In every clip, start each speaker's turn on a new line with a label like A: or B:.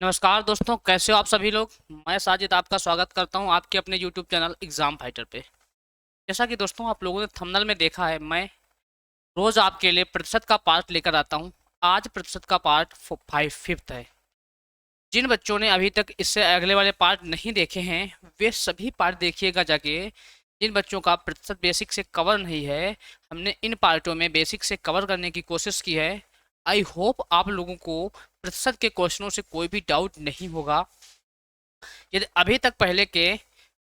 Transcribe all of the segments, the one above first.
A: नमस्कार दोस्तों, कैसे हो आप सभी लोग। मैं साजिद आपका स्वागत करता हूं आपके अपने YouTube चैनल एग्जाम फाइटर पे। जैसा कि दोस्तों आप लोगों ने थंबनेल में देखा है, मैं रोज आपके लिए प्रतिशत का पार्ट लेकर आता हूं। आज प्रतिशत का पार्ट 5th है। जिन बच्चों ने अभी तक इससे अगले वाले पार्ट नहीं देखे हैं वे सभी पार्ट देखिएगा जाके। जिन बच्चों का प्रतिशत बेसिक से कवर नहीं है, हमने इन पार्टों में बेसिक से कवर करने की कोशिश की है। आई होप आप लोगों को प्रतिशत के क्वेश्चनों से कोई भी डाउट नहीं होगा। यदि अभी तक पहले के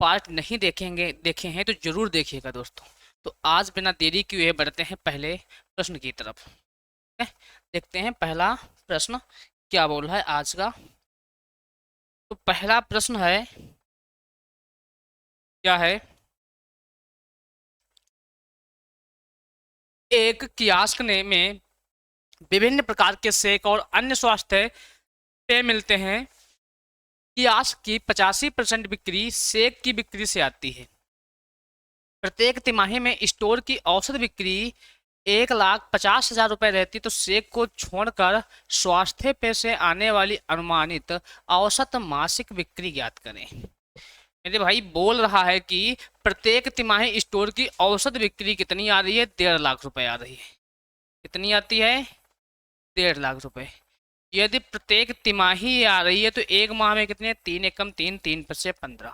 A: पार्ट नहीं देखे हैं तो जरूर देखिएगा दोस्तों। तो आज बिना देरी किए बढ़ते हैं पहले प्रश्न की तरफ। ठीक है? देखते हैं पहला प्रश्न क्या बोल रहा है आज का। तो पहला प्रश्न है, क्या है, एक कियास्क ने में विभिन्न प्रकार के शेक और अन्य स्वास्थ्य पेय मिलते हैं। कियास्क की 85% बिक्री शेक की बिक्री से आती है। प्रत्येक तिमाही में स्टोर की औसत बिक्री 1,50,000 रुपए रहती, तो शेक को छोड़कर स्वास्थ्य पे से आने वाली अनुमानित औसत मासिक बिक्री ज्ञात करें। मेरे भाई बोल रहा है कि प्रत्येक तिमाही स्टोर की औसत बिक्री कितनी आ रही है, 1.5 लाख रुपए आ रही है। कितनी आती है, 1.5 लाख रुपए। यदि प्रत्येक तिमाही आ रही है तो एक माह में कितने, 3 एकम 3, 3 × 15,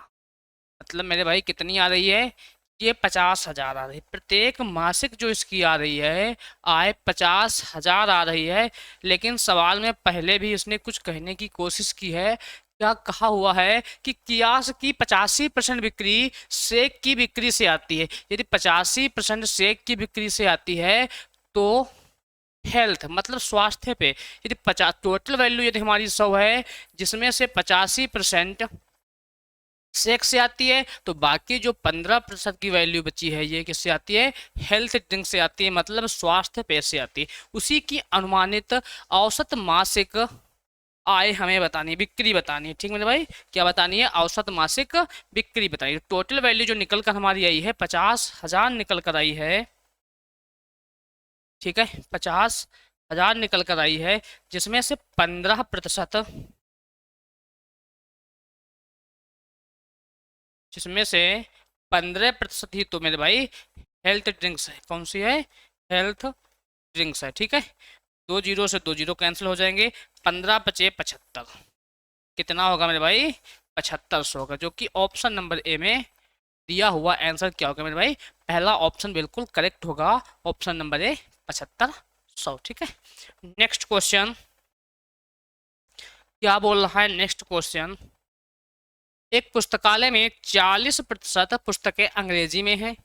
A: मतलब मेरे भाई कितनी आ रही है, ये 50,000 आ रही है। प्रत्येक मासिक जो इसकी आ रही है आय 50,000 आ रही है। लेकिन सवाल में पहले भी इसने कुछ कहने की कोशिश की है। क्या कहा हुआ है कि कियास की 85% बिक्री शेक की बिक्री से आती है। यदि 85% शेक की बिक्री से आती है तो हेल्थ मतलब स्वास्थ्य पे, यदि 50 टोटल वैल्यू यदि हमारी 100 है, जिसमें से 85% सेक से आती है, तो बाकी जो 15% की वैल्यू बची है ये किससे आती है, हेल्थ ड्रिंक से आती है, मतलब स्वास्थ्य पेय से आती है। उसी की अनुमानित औसत मासिक आय हमें बतानी है, बिक्री बतानी है। ठीक मेरे भाई, क्या बतानी है, औसत मासिक बिक्री बतानी है। टोटल वैल्यू जो निकल कर हमारी आई है 50,000 निकल कर आई है। ठीक है, 50,000 निकल कर आई है, जिसमें से 15%, जिसमें से 15% ही तो मेरे भाई हेल्थ ड्रिंक्स है। कौन सी है, हेल्थ ड्रिंक्स है। ठीक है, 2 जीरो से 2 जीरो कैंसिल हो जाएंगे, 15×5 = 75। कितना होगा मेरे भाई, 7500 होगा, जो कि ऑप्शन नंबर ए में दिया हुआ आंसर क्या होगा मेरे भाई, पहला ऑप्शन बिल्कुल करेक्ट होगा, ऑप्शन नंबर ए 7500। ठीक है, नेक्स्ट क्वेश्चन क्या बोल रहा है, नेक्स्ट क्वेश्चन, एक पुस्तकालय में 40% पुस्तकें अंग्रेजी में हैं,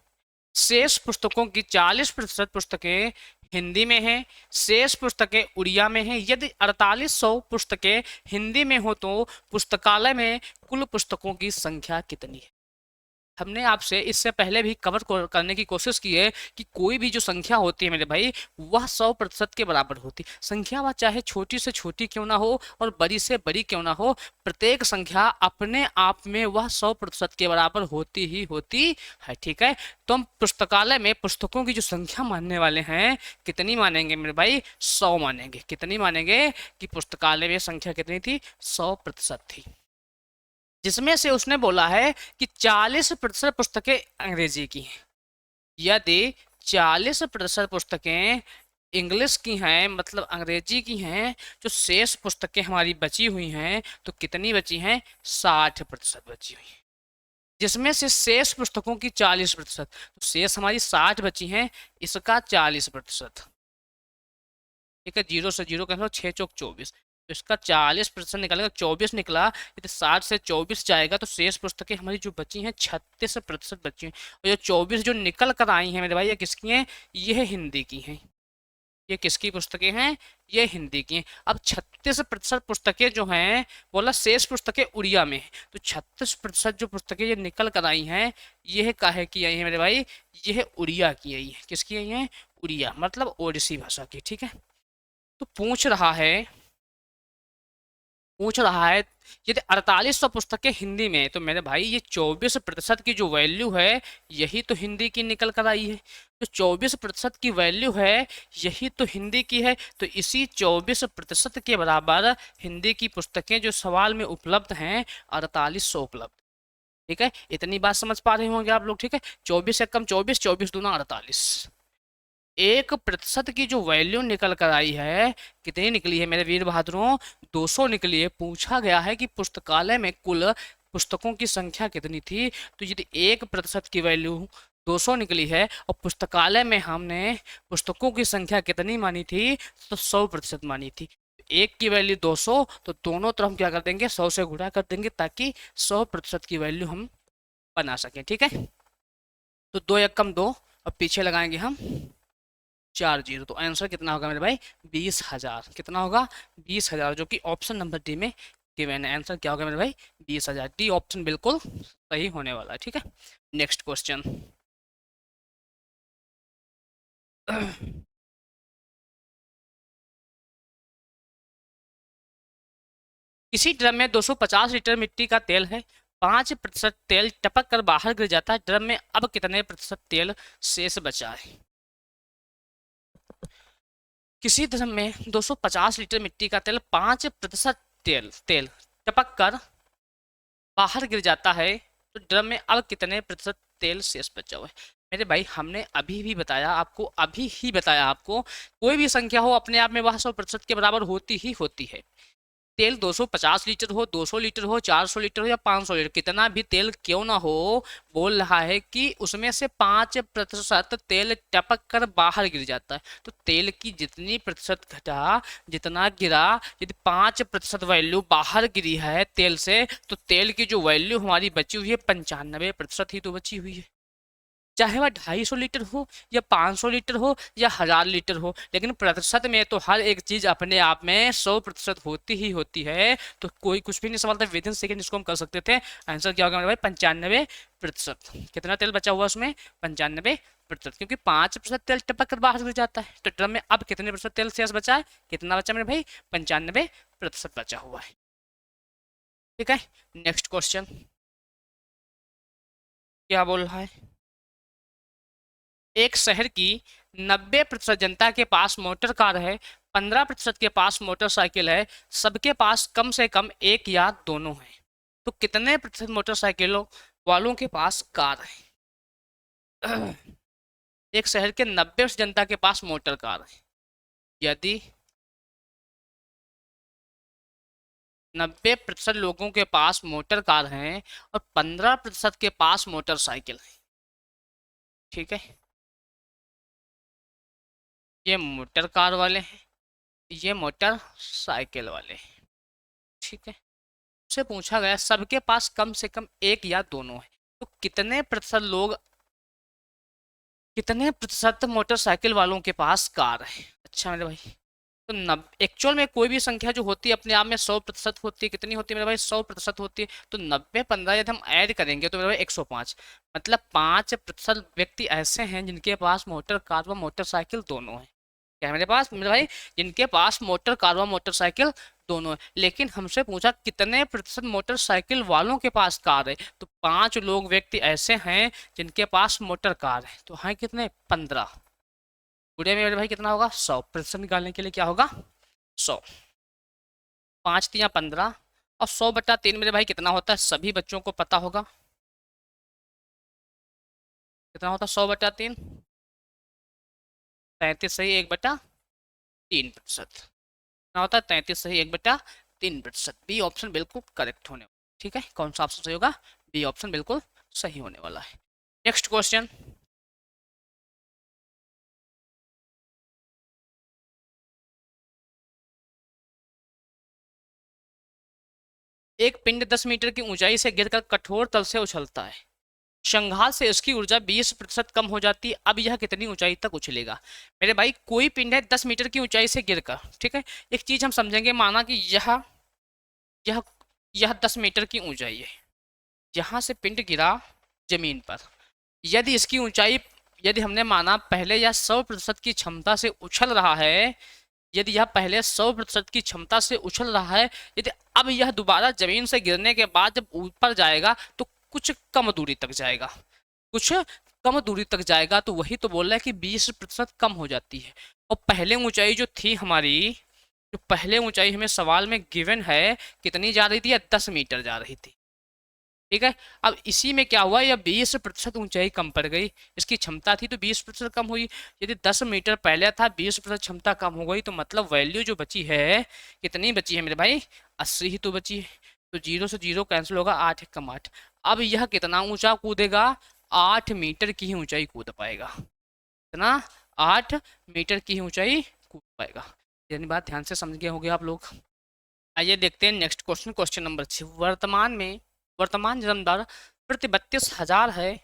A: शेष पुस्तकों की 40% पुस्तकें हिंदी में हैं, शेष पुस्तकें उड़िया में हैं। यदि 4800 पुस्तकें हिंदी में हो तो पुस्तकालय में कुल पुस्तकों की संख्या कितनी है। हमने आपसे इससे पहले भी कवर करने की कोशिश की है कि कोई भी जो संख्या होती है मेरे भाई, वह 100% के बराबर होती। संख्या वह चाहे छोटी से छोटी क्यों ना हो और बड़ी से बड़ी क्यों ना हो, प्रत्येक संख्या अपने आप में वह 100% के बराबर होती ही होती है। ठीक है, तो हम पुस्तकालय में पुस्तकों की जो संख्या मानने वाले हैं, कितनी मानेंगे मेरे भाई, 100 मानेंगे। कितनी मानेंगे कि पुस्तकालय में संख्या कितनी थी, 100% थी। जिसमें से उसने बोला है कि 40% पुस्तकें अंग्रेजी की हैं। यदि 40% पुस्तकें इंग्लिश की हैं, मतलब अंग्रेजी की हैं, जो शेष पुस्तकें हमारी बची हुई हैं तो कितनी बची हैं, 60% बची हुई हैं। जिसमें से शेष पुस्तकों की 40%, तो शेष हमारी 60 बची हैं, इसका 40%। ठीक है, 0 से 0 कैंसिल, 6 × 4 = 24, तो इसका 40% निकालेगा, 24 निकला। यदि 60 से 24 जाएगा तो शेष पुस्तकें हमारी जो बची हैं 36% बची हैं। और ये 24 जो निकल कर आई हैं मेरे भाई, ये किसकी हैं, ये हिंदी की हैं। ये किसकी पुस्तकें हैं, ये हिंदी की हैं। अब 36% पुस्तकें जो हैं, बोला शेष पुस्तकें उड़िया में हैं, तो 36% जो पुस्तकें ये निकल कर आई हैं, यह काहे की आई हैं मेरे भाई, यह उड़िया की आई है। किसकी आई हैं, उड़िया मतलब ओडिसी भाषा की। ठीक है, तो पूछ रहा है, पूछ रहा है यदि 4800 पुस्तकें हिंदी में, तो मेरे भाई ये 24% की जो वैल्यू है यही तो हिंदी की निकल कर आई है। तो 24% की वैल्यू है यही तो हिंदी की है। तो इसी 24% के बराबर हिंदी की पुस्तकें जो सवाल में उपलब्ध हैं 4800 उपलब्ध। ठीक है, इतनी बात समझ पा रहे होंगे आप लोग। ठीक है, 24 एकम 24, 24 दूना 48। 1% की जो वैल्यू निकल कर आई है कितनी निकली है मेरे वीर बहादुरों? 200 निकली है। पूछा गया है कि पुस्तकालय में कुल पुस्तकों की संख्या कितनी थी। तो यदि 1% की वैल्यू 200 निकली है और पुस्तकालय में हमने पुस्तकों की संख्या कितनी मानी थी, तो 100% मानी थी। एक की वैल्यू 200, तो दोनों तरफ हम क्या कर देंगे, 100 से गुणा कर देंगे ताकि 100% की वैल्यू हम बना सकें। ठीक है, तो 2 एकम 2, अब पीछे लगाएंगे हम 40। तो आंसर कितना होगा मेरे भाई? 20,000। कितना होगा? 20,000, जो कि ऑप्शन नंबर डी में गिवन है। आंसर क्या होगा मेरे भाई? 20,000। डी ऑप्शन बिल्कुल सही होने वाला है। ठीक है, नेक्स्ट क्वेश्चन। किसी ड्रम में 250 लीटर मिट्टी का तेल है। 5% तेल टपक कर बाहर गिर जाता है। ड्रम में अब कितने प्रतिशत तेल शेष बचा है? किसी ड्रम में 250 लीटर मिट्टी का तेल, 5% तेल तेल टपक कर बाहर गिर जाता है, तो ड्रम में अब कितने प्रतिशत तेल शेष बचा हुआ है? मेरे भाई हमने अभी भी बताया आपको, अभी ही बताया आपको, कोई भी संख्या हो अपने आप में वह 100% के बराबर होती ही होती है। तेल 250 लीटर हो, 200 लीटर हो, 400 लीटर हो या 500 लीटर, कितना भी तेल क्यों ना हो, बोल रहा है कि उसमें से 5% तेल टपक कर बाहर गिर जाता है। तो तेल की जितनी प्रतिशत घटा, जितना गिरा, यदि 5% वैल्यू बाहर गिरी है तेल से, तो तेल की जो वैल्यू हमारी बची हुई है 95% ही तो बची हुई है। चाहे वह 250 लीटर हो या 500 लीटर हो या 1000 लीटर हो, लेकिन प्रतिशत में तो हर एक चीज अपने आप में 100% होती ही होती है। तो कोई कुछ भी नहीं सवाल था, विद इन सेकेंड इसको हम कर सकते थे। आंसर क्या होगा मेरे भाई? 95%। कितना तेल बचा हुआ उसमें? 95%, क्योंकि 5% तेल टपक कर बाहर गिर जाता है। तो ड्रम में अब कितने प्रतिशत तेल शेष बचा है? कितना बचा मेरे भाई? 95% बचा हुआ है। ठीक है, नेक्स्ट क्वेश्चन क्या बोल रहा है? एक शहर की 90% जनता के पास मोटर कार है, 15% के पास मोटरसाइकिल है, सबके पास कम से कम एक या दोनों है। तो कितने प्रतिशत मोटरसाइकिलों वालों के पास कार है? एक शहर के 90% जनता के पास मोटर कार है। यदि 90% लोगों के पास मोटर कार है और 15% के पास मोटरसाइकिल है। ठीक है, ये मोटर कार वाले हैं, ये मोटर साइकिल वाले हैं। ठीक है, से पूछा गया सबके पास कम से कम एक या दोनों है, तो कितने प्रतिशत मोटरसाइकिल वालों के पास कार है? अच्छा मेरे भाई, तो एक्चुअल में कोई भी संख्या जो होती है अपने आप में 100% होती है। कितनी होती है मेरे भाई? 100% होती है। तो 90-15 यदि हम ऐड करेंगे तो मेरे भाई 105, मतलब 5% व्यक्ति ऐसे हैं जिनके पास मोटर कार व मोटरसाइकिल दोनों है। क्या है मेरे पास मेरे भाई? जिनके पास मोटर कार व मोटरसाइकिल दोनों है। लेकिन हमसे पूछा कितने प्रतिशत मोटरसाइकिल वालों के पास कार है, तो 5 लोग व्यक्ति ऐसे हैं जिनके पास मोटर कार है, तो हैं कितने? 15। पूरे में मेरे भाई कितना होगा? 100% निकालने के लिए क्या होगा? 100। 5 या 15 और 100/3 मेरे भाई कितना होता है? सभी बच्चों को पता होगा कितना होता है 100/3? 33 सही 1/3%। कितना होता है? 33 सही 1/3%। बी ऑप्शन बिल्कुल करेक्ट होने वाला। ठीक है, कौन सा ऑप्शन सही होगा? बी ऑप्शन बिल्कुल सही होने वाला है। Next question. एक पिंड 10 मीटर की ऊंचाई से गिरकर कठोर तल से उछलता है। संघात से इसकी ऊर्जा 20% कम हो जाती है। अब यह कितनी ऊंचाई तक उछलेगा? मेरे भाई कोई पिंड है 10 मीटर की ऊंचाई से गिरकर, ठीक है, एक चीज हम समझेंगे, माना कि यह यह 10 मीटर की ऊंचाई है, यहां से पिंड गिरा जमीन पर। यदि इसकी ऊंचाई, यदि हमने माना पहले यह 100% की क्षमता से उछल रहा है, यदि यह पहले 100% की क्षमता से उछल रहा है, यदि अब यह दोबारा जमीन से गिरने के बाद जब ऊपर जाएगा तो कुछ कम दूरी तक जाएगा, कुछ कम दूरी तक जाएगा। तो वही तो बोल रहा है कि 20% कम हो जाती है। और पहले ऊंचाई जो थी हमारी, जो पहले ऊंचाई हमें सवाल में गिवन है, कितनी जा रही थी? या 10 मीटर जा रही थी। ठीक है, अब इसी में क्या हुआ, या 20% ऊंचाई कम पड़ गई। इसकी क्षमता थी तो 20% कम हुई। यदि 10 मीटर पहले था, 20% क्षमता कम हो गई, तो मतलब वैल्यू जो बची है, कितनी बची है मेरे भाई? 80 ही तो बची है। तो 0 से 0 कैंसिल होगा, 8 एक कम 8। अब यह कितना ऊंचा कूदेगा? 8 मीटर की ही ऊंचाई कूद पाएगा। कितना? 8 मीटर की ही ऊंचाई कूद पाएगा। यानी बात ध्यान से समझ गए होंगे आप लोग। आइए देखते हैं नेक्स्ट क्वेश्चन, क्वेश्चन नंबर 6। वर्तमान जन्म दर प्रति 32,000 है,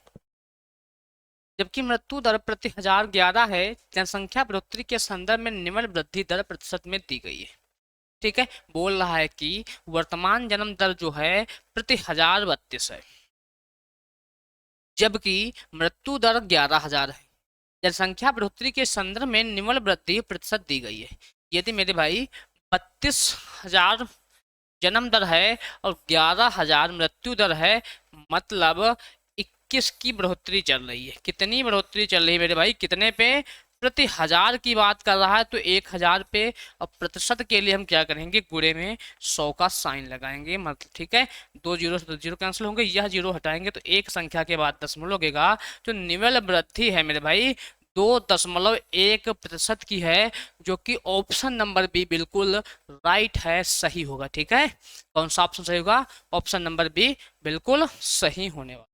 A: जबकि मृत्यु दर प्रति 1011 है। जनसंख्या बढ़ोतरी के संदर्भ में निम्न वृद्धि दर प्रतिशत में दी गई है। ठीक है, बोल रहा है कि वर्तमान जन्म दर जो है प्रति 1032 है, जबकि मृत्यु दर 11,000 है। जनसंख्या बढ़ोतरी के संदर्भ में निम्न वृद्धि प्रतिशत दी गई है। यदि मेरे भाई 32,000 जन्म दर है और 11,000 मृत्यु दर है, मतलब 21 की बढ़ोतरी चल रही है। कितनी बढ़ोतरी चल रही है मेरे भाई? कितने पे? प्रति 1000 की बात कर रहा है तो 1000 पे। और प्रतिशत के लिए हम क्या करेंगे? गुणे में 100 का साइन लगाएंगे, मतलब ठीक है। 2 जीरो से 2 जीरो कैंसिल होंगे, यह जीरो हटाएंगे तो एक संख्या के बाद दशमलव लगेगा। तो निम्न वृद्धि है मेरे भाई 2.1% की है, जो कि ऑप्शन नंबर बी बिल्कुल राइट है, सही होगा। ठीक है, कौन सा ऑप्शन सही होगा? ऑप्शन नंबर बी बिल्कुल सही होने वाला।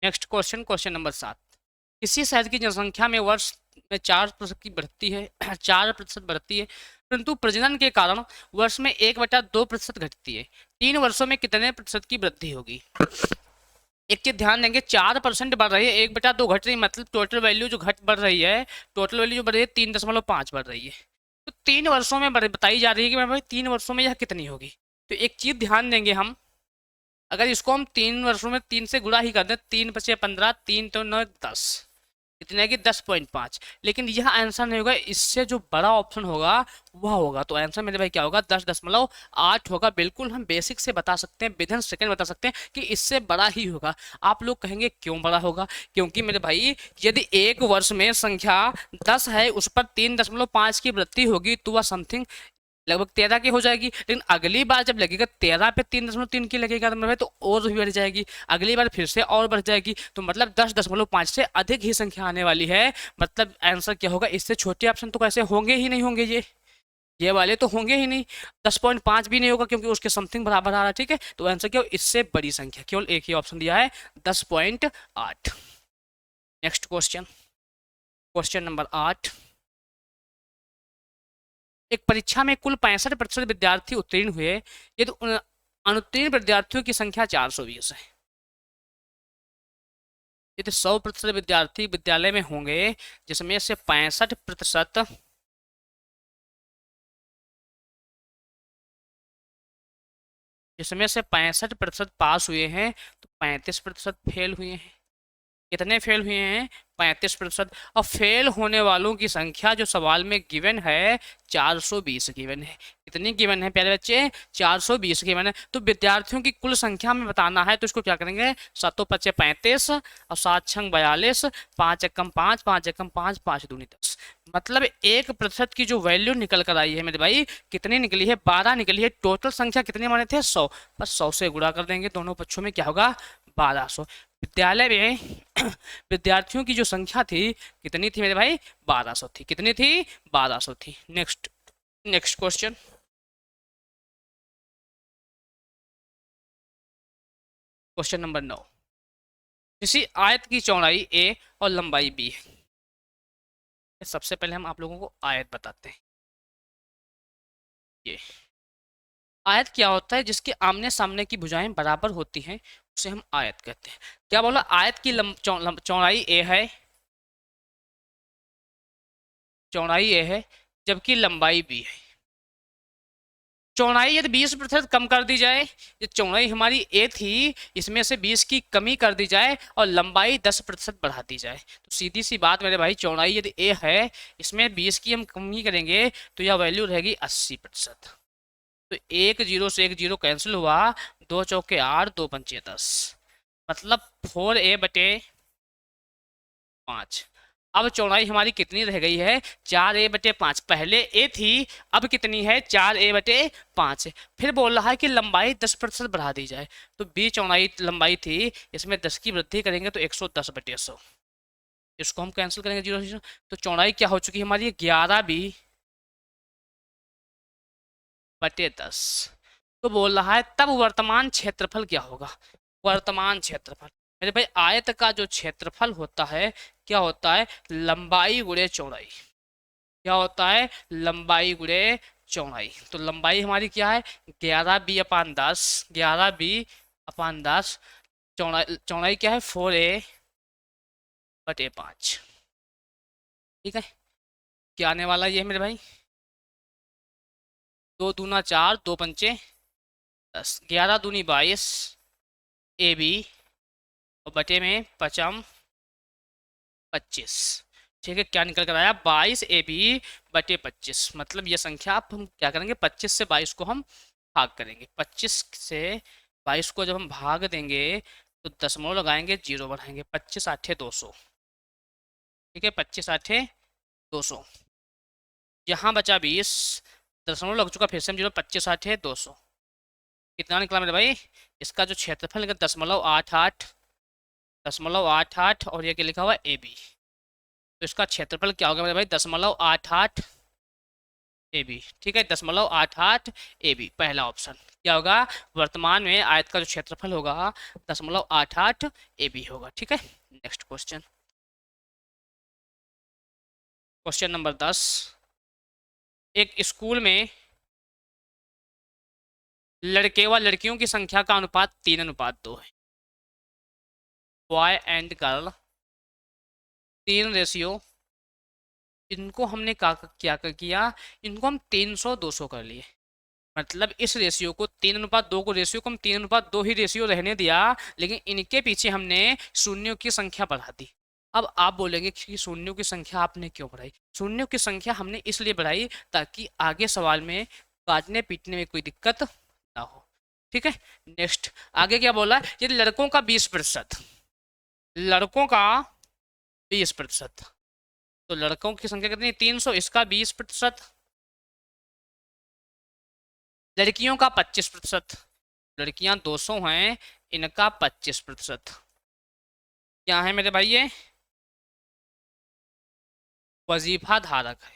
A: Next question, question number 7। किसी शहर की जनसंख्या में वर्ष में 4% की बढ़ती है 4% बढ़ती है, परंतु प्रजनन के कारण वर्ष में 1/2% घटती है। 3 वर्षों में कितने प्रतिशत की वृद्धि होगी? एक चीज ध्यान देंगे, 4% बढ़ रही है, 1/2 घट रही है, मतलब टोटल वैल्यू जो घट बढ़ रही है, टोटल वैल्यू जो बढ़ रही है 3.5 बढ़ रही है। तो 3 वर्षों में बताई जा रही है कि भाई 3 वर्षों में यह कितनी होगी। तो एक चीज ध्यान देंगे हम, अगर इसको हम 3 वर्षों में 3 से गुणा ही कर दें, 3 पचे 15, 3 तो 9 10, कितने की 10.5। लेकिन यह आंसर नहीं होगा, इससे जो बड़ा ऑप्शन होगा वह होगा। तो आंसर मेरे भाई क्या होगा? 10.8 होगा। बिल्कुल हम बेसिक से बता सकते हैं, विदिन सेकंड बता सकते हैं कि इससे बड़ा ही होगा। आप लोग कहेंगे क्यों बड़ा होगा? क्योंकि मेरे भाई यदि एक वर्ष में संख्या 10 है, उस पर 3.5 की वृद्धि होगी, तो वह समथिंग लगभग 13 की हो जाएगी। लेकिन अगली बार जब लगेगा 13 पे 3.3 की लगेगा तो और भी बढ़ जाएगी। अगली बार फिर से और बढ़ जाएगी, तो मतलब 10.5 से अधिक ही संख्या आने वाली है। मतलब आंसर क्या होगा? इससे छोटे ऑप्शन तो कैसे होंगे ही नहीं होंगे, ये वाले तो होंगे ही नहीं। 10.5 भी नहीं होगा क्योंकि उसके समथिंग बराबर आ रहा है। ठीक है, तो आंसर क्या हो? इससे बड़ी संख्या, केवल एक ही ऑप्शन दिया है 10.8। Next question, question number 8। एक परीक्षा में कुल 65% विद्यार्थी उत्तीर्ण हुए, यदि अनुत्तीर्ण विद्यार्थियों की संख्या 420 है। यदि 100% विद्यार्थी विद्यालय में होंगे, जिसमें से 65% जिसमें से 65% पास हुए हैं, तो 35% फेल हुए हैं। कितने फेल हुए हैं? 35%। और फेल होने वालों की संख्या जो सवाल में गिवन है 420 गिवन है। कितनी गिवन है प्यारे बच्चे? 420 गिवन है। तो विद्यार्थियों की कुल संख्या में बताना है, तो इसको क्या करेंगे? 7 पचे 35 और 7 छंग 42, 5 एकम 5, 5 एकम 5, 5 दूनी 10। मतलब 1% की जो वैल्यू निकल कर आई है मेरे भाई, कितनी निकली है? 12 निकली है। टोटल संख्या कितने माने थे? 100। बस 100 से गुणा कर देंगे दोनों पक्षों में, क्या होगा? 1200। विद्यालय में विद्यार्थियों की जो संख्या थी कितनी थी मेरे भाई? 1200 थी। कितनी थी? 1200 थी। Next, next question, question number 9। किसी आयत की चौड़ाई a और लंबाई b है। सबसे पहले हम आप लोगों को आयत बताते हैं। ये आयत क्या होता है? जिसके आमने सामने की भुजाएं बराबर होती हैं, उसे हम आयत कहते हैं। क्या बोला? आयत की चौड़ाई a है, चौड़ाई a है, जबकि लंबाई b है। चौड़ाई यदि 20% कम कर दी जाए, ये चौड़ाई हमारी ए थी, इसमें से 20 की कमी कर दी जाए और लंबाई 10% बढ़ा दी जाए, तो सीधी सी बात मेरे भाई, चौड़ाई यदि ए है, इसमें 20 की हम कमी करेंगे तो यह वैल्यू रहेगी 80%। तो 1 0 से 1 0 कैंसिल हुआ, 2 चौके 8, 2 पंचे 10, मतलब 4a/5। अब चौड़ाई हमारी कितनी रह गई है, 4a/5। पहले a थी, अब कितनी है, 4a/5। फिर बोल रहा है कि लंबाई 10% बढ़ा दी जाए, तो b चौड़ाई लंबाई थी, इसमें 10 की वृद्धि करेंगे तो 110/100, इसको हम कैंसिल करेंगे 0 तो चौड़ाई क्या हो चुकी है हमारी, 11b/10। तो बोल रहा है तब वर्तमान क्षेत्रफल क्या होगा, वर्तमान क्षेत्रफल मेरे भाई, आयत का जो क्षेत्रफल होता है क्या होता है, लंबाई गुणे चौड़ाई, क्या होता है, लंबाई गुणे चौड़ाई। तो लंबाई हमारी क्या है, 11b/10, 11b/10, चौड़ाई चौड़ाई क्या है, 4a/5। ठीक है, क्या आने वाला ये मेरे भाई, 2 दूना 4, 2 पंचे 10, 11 दूनी 22 ab और बटे में 5m/25। ठीक है, क्या निकल कर आया, 22ab/25। मतलब ये संख्या आप हम क्या करेंगे, 25 से 22 को हम भाग करेंगे, 25 से 22 को जब हम भाग देंगे तो दशमलव लगाएंगे, 0 बढ़ाएंगे, 25 8 200। ठीक है, 25 8 200, यहाँ बचा 20, दशमलव लग चुका, फिर से हम 0, 25 8 200, कितना निकला मेरे भाई, इसका जो क्षेत्रफल निकला 0.88 और ये क्या लिखा हुआ है, ए बी। तो इसका क्षेत्रफल क्या होगा मेरे भाई, 0.88 ए बी। ठीक है, 0.88 ए बी, पहला ऑप्शन क्या होगा, वर्तमान में आयत का जो क्षेत्रफल होगा 0.88 ए बी होगा। ठीक है, नेक्स्ट क्वेश्चन, क्वेश्चन नंबर 10। एक स्कूल में लड़के व लड़कियों की संख्या का अनुपात 3:2 है, बॉय एंड गर्ल 3 रेशियो, इनको हमने क्या किया, इनको हम 300 200 कर लिए। मतलब इस रेशियो को 3:2 को, रेशियो को हम 3:2 ही रेशियो रहने दिया, लेकिन इनके पीछे हमने शून्यों की संख्या बढ़ा दी। अब आप बोलेंगे कि शून्यों की संख्या आपने क्यों बढ़ाई, शून्यों की संख्या हमने इसलिए बढ़ाई ताकि आगे सवाल में काटने पीटने में कोई दिक्कत ना हो। ठीक है, नेक्स्ट आगे क्या बोला, ये लड़कों का 20%, लड़कों का 20%, तो लड़कों की संख्या कितनी, 300, इसका 20%, लड़कियों का 25%, लड़कियां 200 हैं, इनका 25%। क्या है मेरे भाई, ये वजीफा धारक है,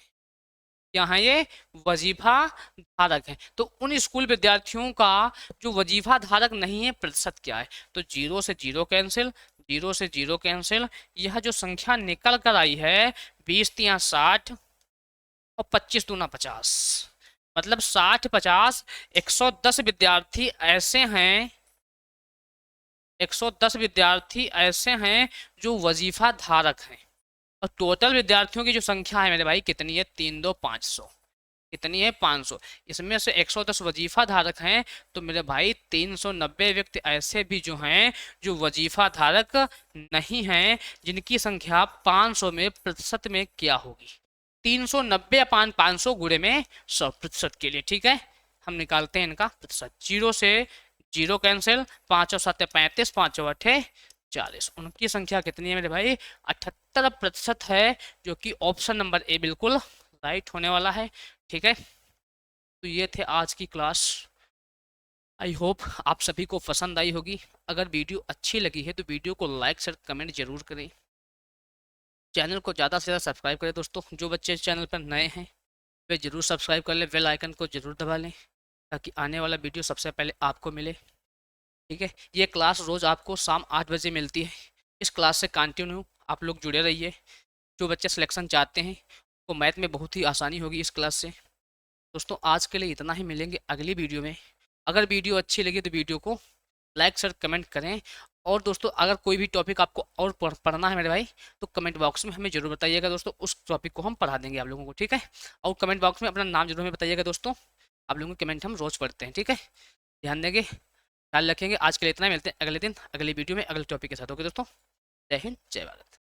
A: क्या है ये, वजीफा धारक है। तो उन स्कूल विद्यार्थियों का जो वजीफा धारक नहीं है, प्रतिशत क्या है, तो 0 से 0 कैंसिल, 0 से 0 कैंसिल, यह जो संख्या निकल कर आई है 20 3 60 और 25 दूना 50, मतलब 60 50 110 विद्यार्थी ऐसे हैं, 110 विद्यार्थी ऐसे हैं जो वजीफा धारक हैं। और टोटल विद्यार्थियों की जो संख्या है मेरे भाई कितनी है, 3 2 500, कितनी है, 500। इसमें से 110 वजीफा धारक हैं, तो मेरे भाई 390 व्यक्ति ऐसे भी जो हैं जो वजीफा धारक नहीं हैं, जिनकी संख्या 500 में प्रतिशत में क्या होगी, 390/500 गुणे में 100% के लिए। ठीक है, हम निकालते हैं इनका प्रतिशत, 0 से 0 कैंसिल, 5 और 7 35, 5 और 8 40, उनकी संख्या कितनी है मेरे भाई, 78% है, जो कि ऑप्शन नंबर ए बिल्कुल राइट होने वाला है। ठीक है, तो ये थे आज की क्लास, आई होप आप सभी को पसंद आई होगी। अगर वीडियो अच्छी लगी है तो वीडियो को लाइक शेयर कमेंट जरूर करें, चैनल को ज़्यादा से ज़्यादा सब्सक्राइब करें दोस्तों, जो बच्चे चैनल पर नए हैं वे जरूर सब्सक्राइब कर लें, बेल आइकन को जरूर दबा लें ताकि आने वाला वीडियो सबसे पहले आपको मिले। ठीक है, ये क्लास रोज़ आपको शाम 8 बजे मिलती है, इस क्लास से कंटिन्यू आप लोग जुड़े रहिए। जो बच्चे सिलेक्शन चाहते हैं तो मैथ में बहुत ही आसानी होगी इस क्लास से। दोस्तों आज के लिए इतना ही, मिलेंगे अगली वीडियो में। अगर वीडियो अच्छी लगी तो वीडियो को लाइक शेयर कमेंट करें, और दोस्तों अगर कोई भी टॉपिक आपको और पढ़ना है मेरे भाई तो कमेंट बॉक्स में हमें जरूर बताइएगा दोस्तों, उस टॉपिक को हम पढ़ा देंगे आप लोगों को। ठीक है, और कमेंट बॉक्स में अपना नाम जरूर हमें बताइएगा दोस्तों, आप लोगों के कमेंट हम रोज़ पढ़ते हैं, ठीक है। ध्यान देंगे, ख्याल रखेंगे। आज के लिए इतना ही, मिलते हैं अगले दिन अगली वीडियो में अगले टॉपिक के साथ। ओके दोस्तों, जय हिंद जय भारत।